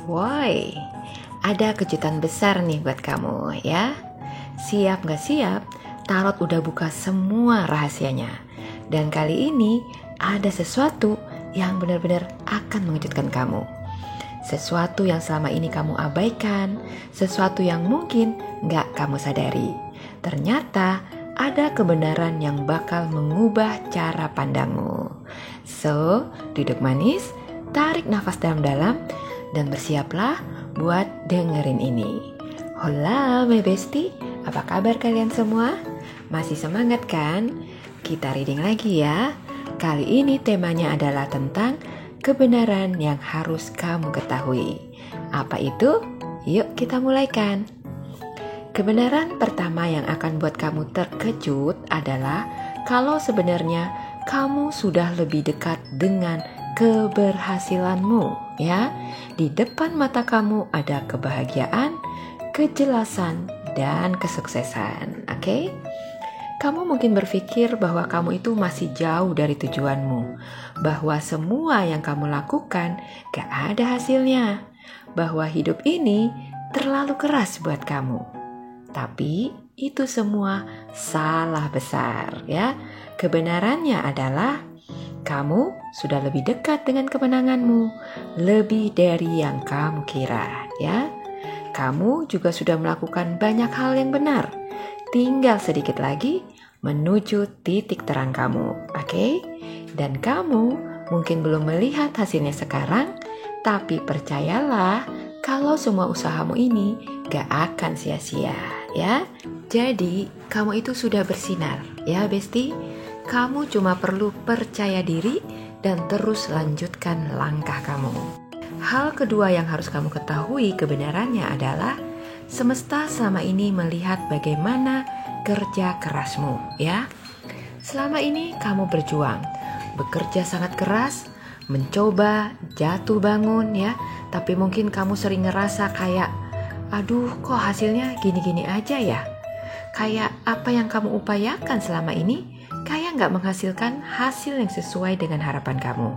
Woi, ada kejutan besar nih buat kamu ya. Siap gak siap? Tarot udah buka semua rahasianya. Dan kali ini ada sesuatu yang benar-benar akan mengejutkan kamu. Sesuatu yang selama ini kamu abaikan, sesuatu yang mungkin gak kamu sadari. Ternyata ada kebenaran yang bakal mengubah cara pandangmu. So, duduk manis, tarik nafas dalam-dalam, dan bersiaplah buat dengerin ini. Hola my bestie, apa kabar kalian semua? Masih semangat kan? Kita reading lagi ya. Kali ini temanya adalah tentang kebenaran yang harus kamu ketahui. Apa itu? Yuk kita mulaikan. Kebenaran pertama yang akan buat kamu terkejut adalah kalau sebenarnya kamu sudah lebih dekat dengan keberhasilanmu, ya. Di depan mata kamu ada kebahagiaan, kejelasan, dan kesuksesan, oke? Kamu mungkin berpikir bahwa kamu itu masih jauh dari tujuanmu, bahwa semua yang kamu lakukan gak ada hasilnya, bahwa hidup ini terlalu keras buat kamu. Tapi itu semua salah besar, ya. Kebenarannya adalah kamu sudah lebih dekat dengan kemenanganmu, lebih dari yang kamu kira, ya. Kamu juga sudah melakukan banyak hal yang benar. Tinggal sedikit lagi menuju titik terang kamu, oke? Dan kamu mungkin belum melihat hasilnya sekarang, tapi percayalah kalau semua usahamu ini gak akan sia-sia, ya. Jadi kamu itu sudah bersinar, ya bestie. Kamu cuma perlu percaya diri dan terus lanjutkan langkah kamu. Hal kedua yang harus kamu ketahui kebenarannya adalah semesta selama ini melihat bagaimana kerja kerasmu, ya. Selama ini kamu berjuang, bekerja sangat keras, mencoba jatuh bangun, ya. Tapi mungkin kamu sering ngerasa kayak, aduh kok hasilnya gini-gini aja ya. Kayak apa yang kamu upayakan selama ini kayak gak menghasilkan hasil yang sesuai dengan harapan kamu.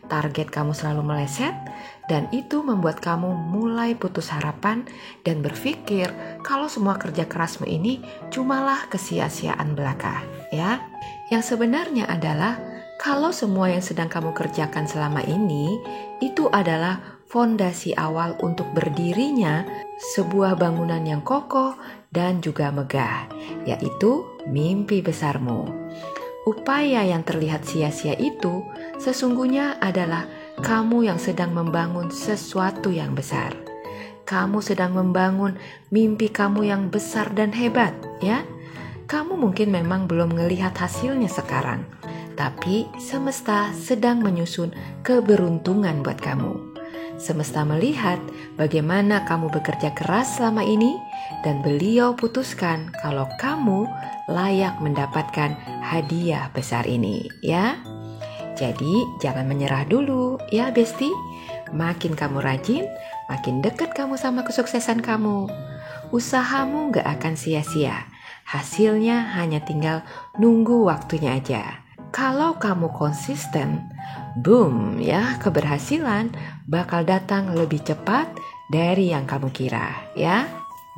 Target kamu selalu meleset dan itu membuat kamu mulai putus harapan dan berpikir kalau semua kerja kerasmu ini cumalah kesia-siaan belaka, ya. Yang sebenarnya adalah kalau semua yang sedang kamu kerjakan selama ini itu adalah fondasi awal untuk berdirinya sebuah bangunan yang kokoh dan juga megah, yaitu mimpi besarmu. Upaya yang terlihat sia-sia itu sesungguhnya adalah kamu yang sedang membangun sesuatu yang besar. Kamu sedang membangun mimpi kamu yang besar dan hebat, ya. Kamu mungkin memang belum melihat hasilnya sekarang, tapi semesta sedang menyusun keberuntungan buat kamu. Semesta melihat bagaimana kamu bekerja keras selama ini dan beliau putuskan kalau kamu layak mendapatkan hadiah besar ini, ya. Jadi jangan menyerah dulu, ya bestie. Makin kamu rajin, makin dekat kamu sama kesuksesan kamu. Usahamu gak akan sia-sia. Hasilnya hanya tinggal nunggu waktunya aja. Kalau kamu konsisten, boom ya, keberhasilan bakal datang lebih cepat dari yang kamu kira, ya.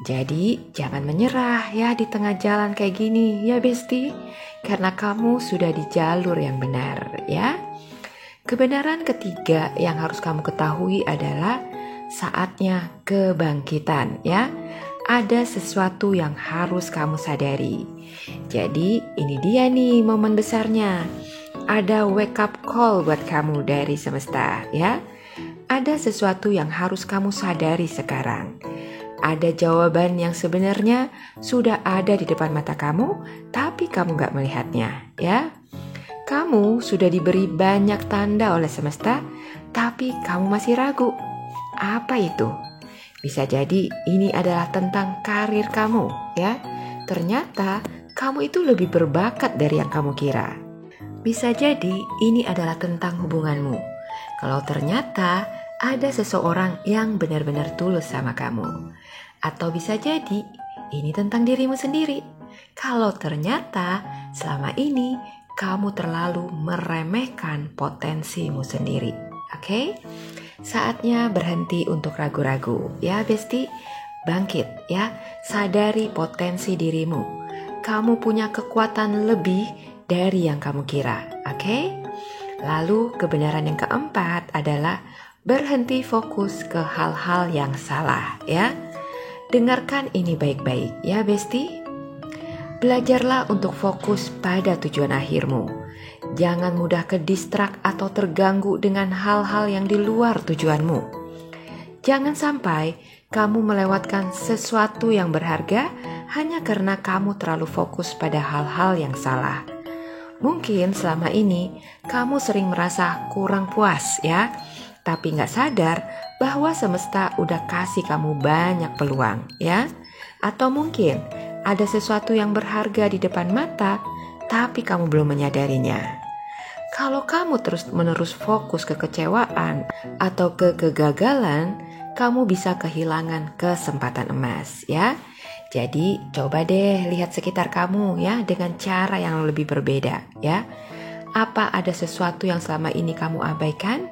Jadi jangan menyerah ya di tengah jalan kayak gini ya bestie, karena kamu sudah di jalur yang benar, ya. Kebenaran ketiga yang harus kamu ketahui adalah saatnya kebangkitan, ya. Ada sesuatu yang harus kamu sadari. Jadi ini dia nih momen besarnya. Ada wake up call buat kamu dari semesta, ya. Ada sesuatu yang harus kamu sadari sekarang. Ada jawaban yang sebenarnya sudah ada di depan mata kamu, tapi kamu gak melihatnya, ya. Kamu sudah diberi banyak tanda oleh semesta, tapi kamu masih ragu. Apa itu? Bisa jadi ini adalah tentang karir kamu, ya. Ternyata kamu itu lebih berbakat dari yang kamu kira. Bisa jadi ini adalah tentang hubunganmu. Kalau ternyata ada seseorang yang benar-benar tulus sama kamu. Atau bisa jadi ini tentang dirimu sendiri. Kalau ternyata selama ini kamu terlalu meremehkan potensimu sendiri. Oke? Saatnya berhenti untuk ragu-ragu, ya Besti. Bangkit ya, sadari potensi dirimu. Kamu punya kekuatan lebih dari yang kamu kira, oke? Lalu kebenaran yang keempat adalah berhenti fokus ke hal-hal yang salah, ya. Dengarkan ini baik-baik ya Besti. Belajarlah untuk fokus pada tujuan akhirmu. Jangan mudah kedistrak atau terganggu dengan hal-hal yang di luar tujuanmu. Jangan sampai kamu melewatkan sesuatu yang berharga hanya karena kamu terlalu fokus pada hal-hal yang salah. Mungkin selama ini kamu sering merasa kurang puas ya, tapi gak sadar bahwa semesta udah kasih kamu banyak peluang ya. Atau mungkin ada sesuatu yang berharga di depan mata, tapi kamu belum menyadarinya. Kalau kamu terus-menerus fokus ke kekecewaan atau ke kegagalan, kamu bisa kehilangan kesempatan emas ya. Jadi coba deh lihat sekitar kamu ya dengan cara yang lebih berbeda ya. Apa ada sesuatu yang selama ini kamu abaikan?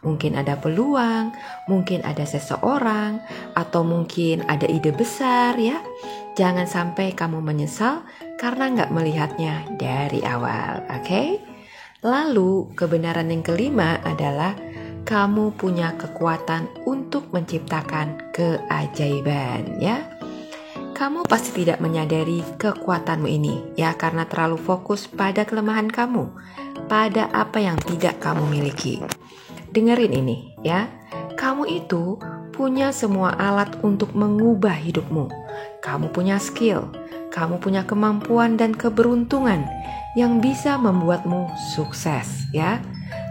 Mungkin ada peluang, mungkin ada seseorang, atau mungkin ada ide besar ya. Jangan sampai kamu menyesal karena nggak melihatnya dari awal, oke? Lalu kebenaran yang kelima adalah kamu punya kekuatan untuk menciptakan keajaiban ya. Kamu pasti tidak menyadari kekuatanmu ini ya karena terlalu fokus pada kelemahan kamu, pada apa yang tidak kamu miliki. Dengerin ini ya, kamu itu punya semua alat untuk mengubah hidupmu. Kamu punya skill, kamu punya kemampuan dan keberuntungan yang bisa membuatmu sukses ya.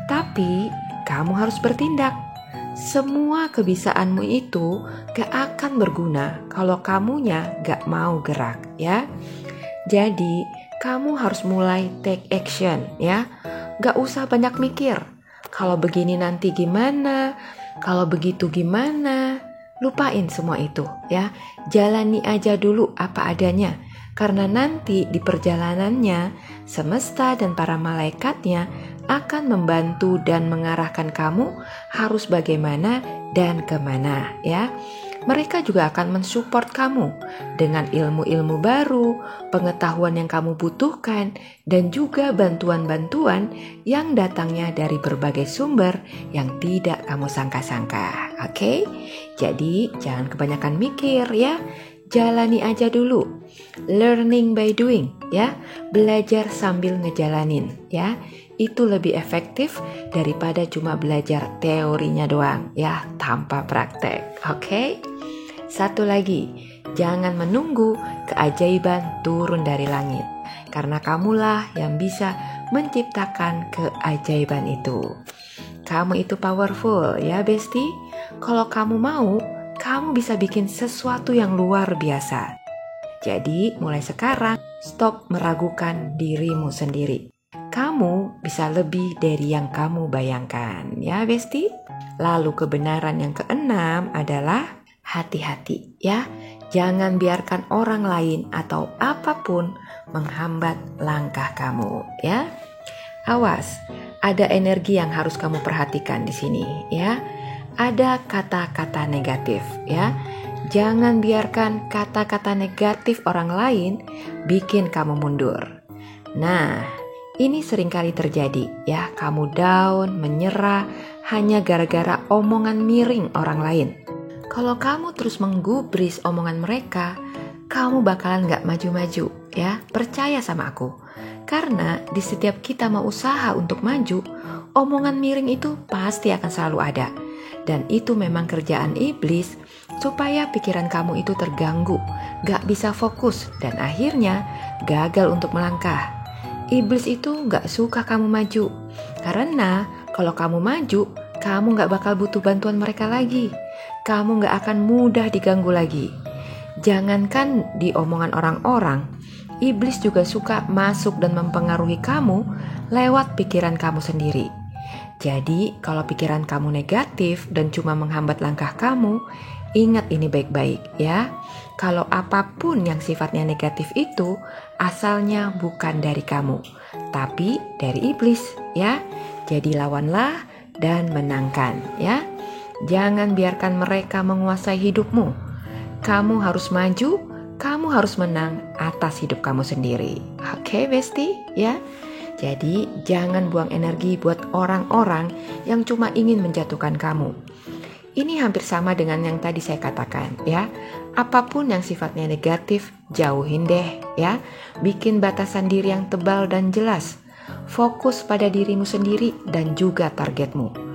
Tapi kamu harus bertindak. Semua kebisaanmu itu gak akan berguna kalau kamunya gak mau gerak ya. Jadi kamu harus mulai take action ya. Gak usah banyak mikir. Kalau begini nanti gimana? Kalau begitu gimana? Lupain semua itu ya. Jalani aja dulu apa adanya. Karena nanti di perjalanannya semesta dan para malaikatnya akan membantu dan mengarahkan kamu harus bagaimana dan kemana ya. Mereka juga akan mensupport kamu dengan ilmu-ilmu baru, pengetahuan yang kamu butuhkan, dan juga bantuan-bantuan yang datangnya dari berbagai sumber yang tidak kamu sangka-sangka. Oke? Jadi jangan kebanyakan mikir ya. Jalani aja dulu. Learning by doing ya. Belajar sambil ngejalanin ya. Itu lebih efektif daripada cuma belajar teorinya doang ya, tanpa praktek. Oke? Satu lagi, jangan menunggu keajaiban turun dari langit. Karena kamulah yang bisa menciptakan keajaiban itu. Kamu itu powerful ya Besti. Kalau kamu mau, kamu bisa bikin sesuatu yang luar biasa. Jadi mulai sekarang, stop meragukan dirimu sendiri. Kamu bisa lebih dari yang kamu bayangkan ya Besti. Lalu kebenaran yang keenam adalah hati-hati ya. Jangan biarkan orang lain atau apapun menghambat langkah kamu ya. Awas, ada energi yang harus kamu perhatikan di sini ya. Ada kata-kata negatif ya. Jangan biarkan kata-kata negatif orang lain bikin kamu mundur. Nah, ini seringkali terjadi ya. Kamu down, menyerah hanya gara-gara omongan miring orang lain. Kalau kamu terus menggubris omongan mereka, kamu bakalan gak maju-maju ya. Percaya sama aku. Karena di setiap kita mau usaha untuk maju, omongan miring itu pasti akan selalu ada. Dan itu memang kerjaan iblis supaya pikiran kamu itu terganggu, gak bisa fokus, dan akhirnya gagal untuk melangkah. Iblis itu gak suka kamu maju. Karena kalau kamu maju, kamu gak bakal butuh bantuan mereka lagi. Kamu gak akan mudah diganggu lagi. Jangankan di omongan orang-orang, iblis juga suka masuk dan mempengaruhi kamu lewat pikiran kamu sendiri. Jadi kalau pikiran kamu negatif dan cuma menghambat langkah kamu, ingat ini baik-baik ya. Kalau apapun yang sifatnya negatif itu asalnya bukan dari kamu, tapi dari iblis ya. Jadi lawanlah dan menangkan ya. Jangan biarkan mereka menguasai hidupmu. Kamu harus maju, kamu harus menang atas hidup kamu sendiri. Oke, Besti, ya. Jadi, jangan buang energi buat orang-orang yang cuma ingin menjatuhkan kamu. Ini hampir sama dengan yang tadi saya katakan, ya. Apapun yang sifatnya negatif, jauhin deh, ya. Bikin batasan diri yang tebal dan jelas. Fokus pada dirimu sendiri dan juga targetmu.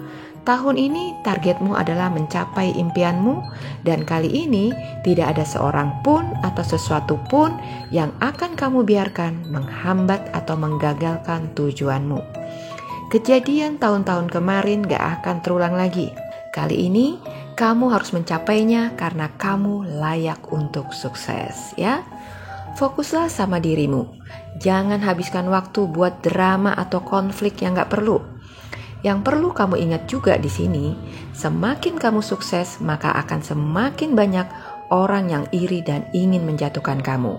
Tahun ini targetmu adalah mencapai impianmu, dan kali ini tidak ada seorang pun atau sesuatu pun yang akan kamu biarkan menghambat atau menggagalkan tujuanmu. Kejadian tahun-tahun kemarin gak akan terulang lagi. Kali ini kamu harus mencapainya karena kamu layak untuk sukses, ya. Fokuslah sama dirimu. Jangan habiskan waktu buat drama atau konflik yang gak perlu. Yang perlu kamu ingat juga di sini, semakin kamu sukses, maka akan semakin banyak orang yang iri dan ingin menjatuhkan kamu.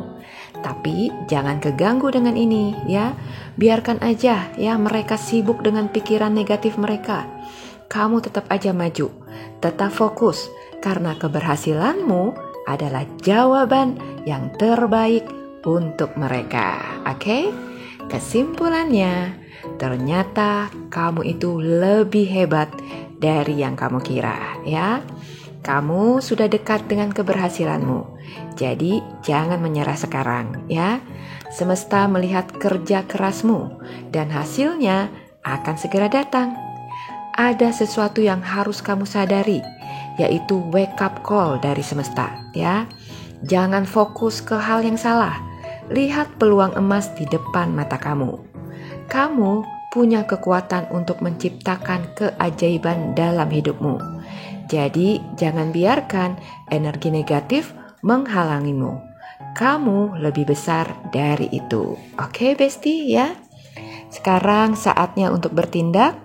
Tapi jangan keganggu dengan ini, ya. Biarkan aja ya mereka sibuk dengan pikiran negatif mereka. Kamu tetap aja maju, tetap fokus, karena keberhasilanmu adalah jawaban yang terbaik untuk mereka. Oke? Kesimpulannya, ternyata kamu itu lebih hebat dari yang kamu kira, ya. Kamu sudah dekat dengan keberhasilanmu. Jadi jangan menyerah sekarang, ya. Semesta melihat kerja kerasmu dan hasilnya akan segera datang. Ada sesuatu yang harus kamu sadari, yaitu wake up call dari semesta, ya. Jangan fokus ke hal yang salah. Lihat peluang emas di depan mata kamu. Kamu punya kekuatan untuk menciptakan keajaiban dalam hidupmu. Jadi, jangan biarkan energi negatif menghalangimu. Kamu lebih besar dari itu. Oke, Besti, ya. Sekarang saatnya untuk bertindak.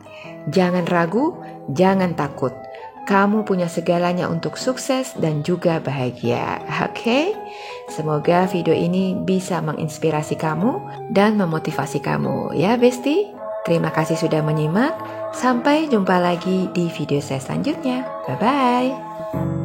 Jangan ragu, jangan takut. Kamu punya segalanya untuk sukses dan juga bahagia. Oke? Semoga video ini bisa menginspirasi kamu dan memotivasi kamu, ya Besti. Terima kasih sudah menyimak. Sampai jumpa lagi di video saya selanjutnya. Bye-bye.